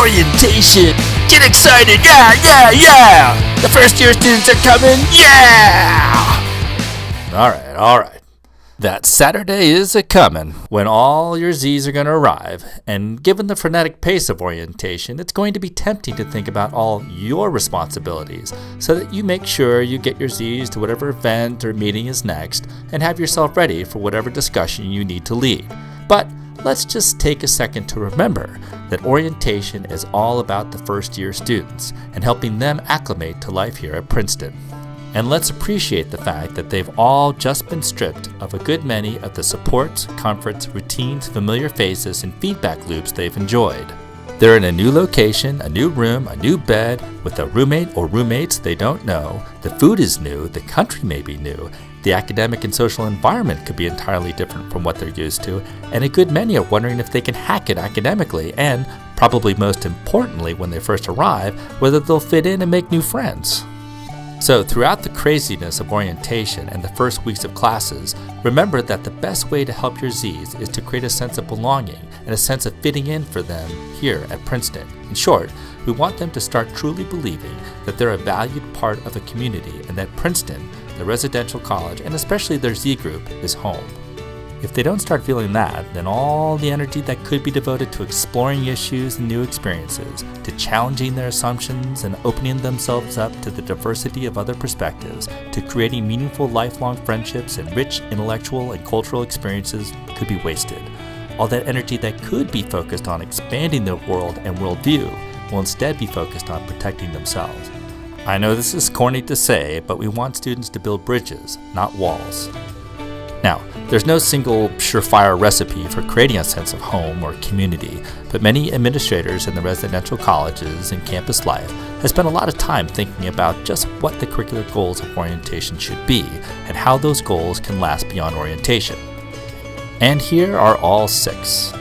Orientation! Get excited! Yeah! The first year students are coming! Yeah! Alright. That Saturday is a-comin' when all your Z's are going to arrive, and given the frenetic pace of orientation, it's going to be tempting to think about all your responsibilities so that you make sure you get your Z's to whatever event or meeting is next and have yourself ready for whatever discussion you need to lead. But let's just take a second to remember that orientation is all about the first year students and helping them acclimate to life here at Princeton. And let's appreciate the fact that they've all just been stripped of a good many of the supports, comforts, routines, familiar faces, and feedback loops they've enjoyed. They're in a new location, a new room, a new bed, with a roommate or roommates they don't know. The food is new, the country may be new, the academic and social environment could be entirely different from what they're used to, and a good many are wondering if they can hack it academically, and, probably most importantly when they first arrive, whether they'll fit in and make new friends. So throughout the craziness of orientation and the first weeks of classes, remember that the best way to help your Z's is to create a sense of belonging and a sense of fitting in for them here at Princeton. In short, we want them to start truly believing that they're a valued part of a community and that Princeton, the residential college, and especially their Z group, is home. If they don't start feeling that, then all the energy that could be devoted to exploring issues and new experiences, to challenging their assumptions and opening themselves up to the diversity of other perspectives, to creating meaningful lifelong friendships and rich intellectual and cultural experiences could be wasted. All that energy that could be focused on expanding their world and worldview will instead be focused on protecting themselves. I know this is corny to say, but we want students to build bridges, not walls. Now, there's no single surefire recipe for creating a sense of home or community, but many administrators in the residential colleges and campus life have spent a lot of time thinking about just what the curricular goals of orientation should be and how those goals can last beyond orientation. And here are all 6.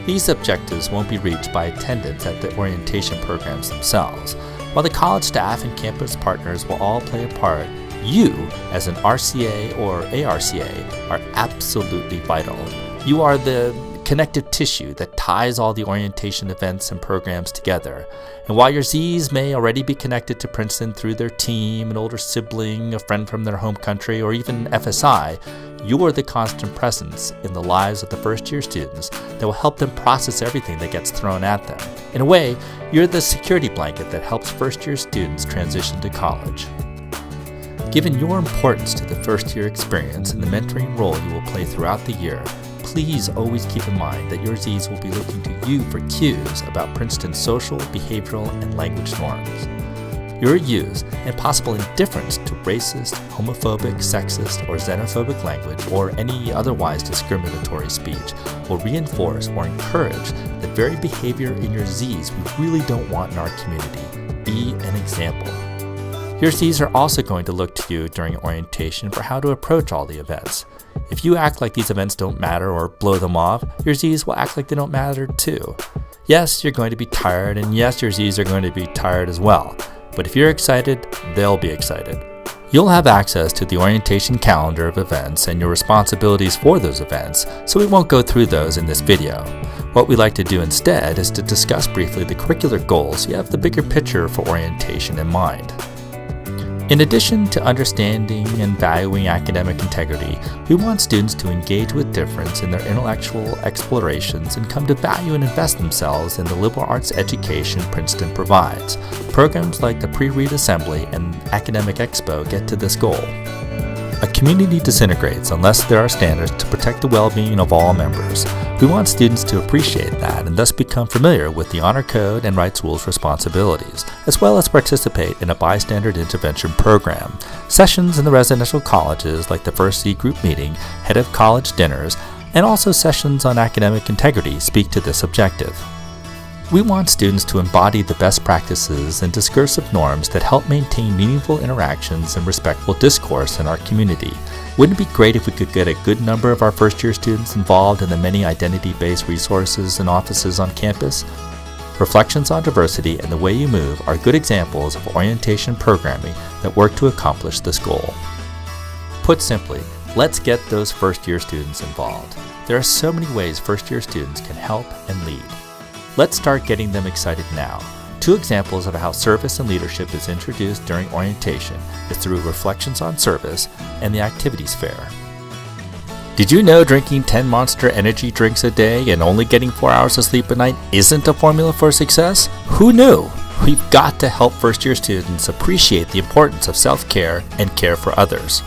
These objectives won't be reached by attendance at the orientation programs themselves. While the college staff and campus partners will all play a part, you, as an RCA or ARCA, are absolutely vital. You are the connective tissue that ties all the orientation events and programs together. And while your Z's may already be connected to Princeton through their team, an older sibling, a friend from their home country, or even FSI, you are the constant presence in the lives of the first-year students that will help them process everything that gets thrown at them. In a way, you're the security blanket that helps first-year students transition to college. Given your importance to the first-year experience and the mentoring role you will play throughout the year, please always keep in mind that your Z's will be looking to you for cues about Princeton's social, behavioral, and language norms. Your use and possible indifference to racist, homophobic, sexist, or xenophobic language or any otherwise discriminatory speech will reinforce or encourage the very behavior in your Z's we really don't want in our community. Be an example. Your Z's are also going to look to you during orientation for how to approach all the events. If you act like these events don't matter or blow them off, your Z's will act like they don't matter too. Yes, you're going to be tired, and yes, your Z's are going to be tired as well. But if you're excited, they'll be excited. You'll have access to the orientation calendar of events and your responsibilities for those events, so we won't go through those in this video. What we like to do instead is to discuss briefly the curricular goals so you have the bigger picture for orientation in mind. In addition to understanding and valuing academic integrity, we want students to engage with difference in their intellectual explorations and come to value and invest themselves in the liberal arts education Princeton provides. Programs like the Pre-Read Assembly and Academic Expo get to this goal. A community disintegrates unless there are standards to protect the well-being of all members. We want students to appreciate that and thus become familiar with the Honor Code and Rights Rules responsibilities, as well as participate in a bystander intervention program. Sessions in the residential colleges like the first Z group meeting, head of college dinners, and also sessions on academic integrity speak to this objective. We want students to embody the best practices and discursive norms that help maintain meaningful interactions and respectful discourse in our community. Wouldn't it be great if we could get a good number of our first-year students involved in the many identity-based resources and offices on campus? Reflections on Diversity and the Way You Move are good examples of orientation programming that work to accomplish this goal. Put simply, let's get those first-year students involved. There are so many ways first-year students can help and lead. Let's start getting them excited now. 2 examples of how service and leadership is introduced during orientation is through Reflections on Service and the Activities Fair. Did you know drinking 10 Monster energy drinks a day and only getting 4 hours of sleep a night isn't a formula for success? Who knew? We've got to help first-year students appreciate the importance of self-care and care for others.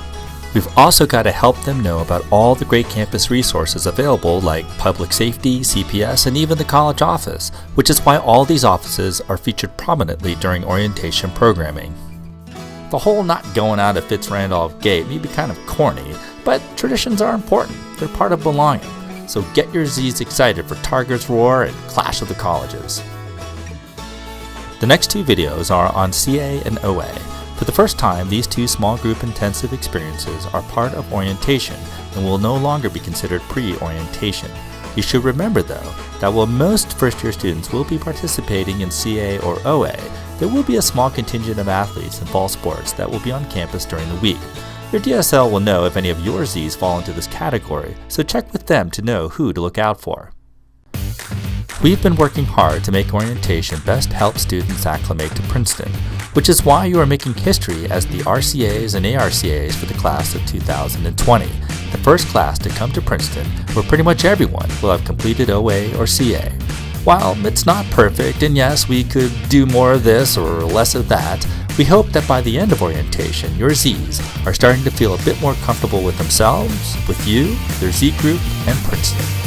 We've also got to help them know about all the great campus resources available like public safety, CPS, and even the college office, which is why all these offices are featured prominently during orientation programming. The whole not going out of Fitz-Randolph Gate may be kind of corny, but traditions are important. They're part of belonging. So get your Z's excited for Target's Roar and Clash of the Colleges. The next 2 videos are on CA and OA. For the first time, these 2 small group intensive experiences are part of orientation and will no longer be considered pre-orientation. You should remember though, that while most first-year students will be participating in CA or OA, there will be a small contingent of athletes in fall sports that will be on campus during the week. Your DSL will know if any of your Z's fall into this category, so check with them to know who to look out for. We've been working hard to make orientation best help students acclimate to Princeton, which is why you are making history as the RCAs and ARCAs for the class of 2020, the first class to come to Princeton where pretty much everyone will have completed OA or CA. While it's not perfect, and yes, we could do more of this or less of that, we hope that by the end of orientation, your Zs are starting to feel a bit more comfortable with themselves, with you, their Z group, and Princeton.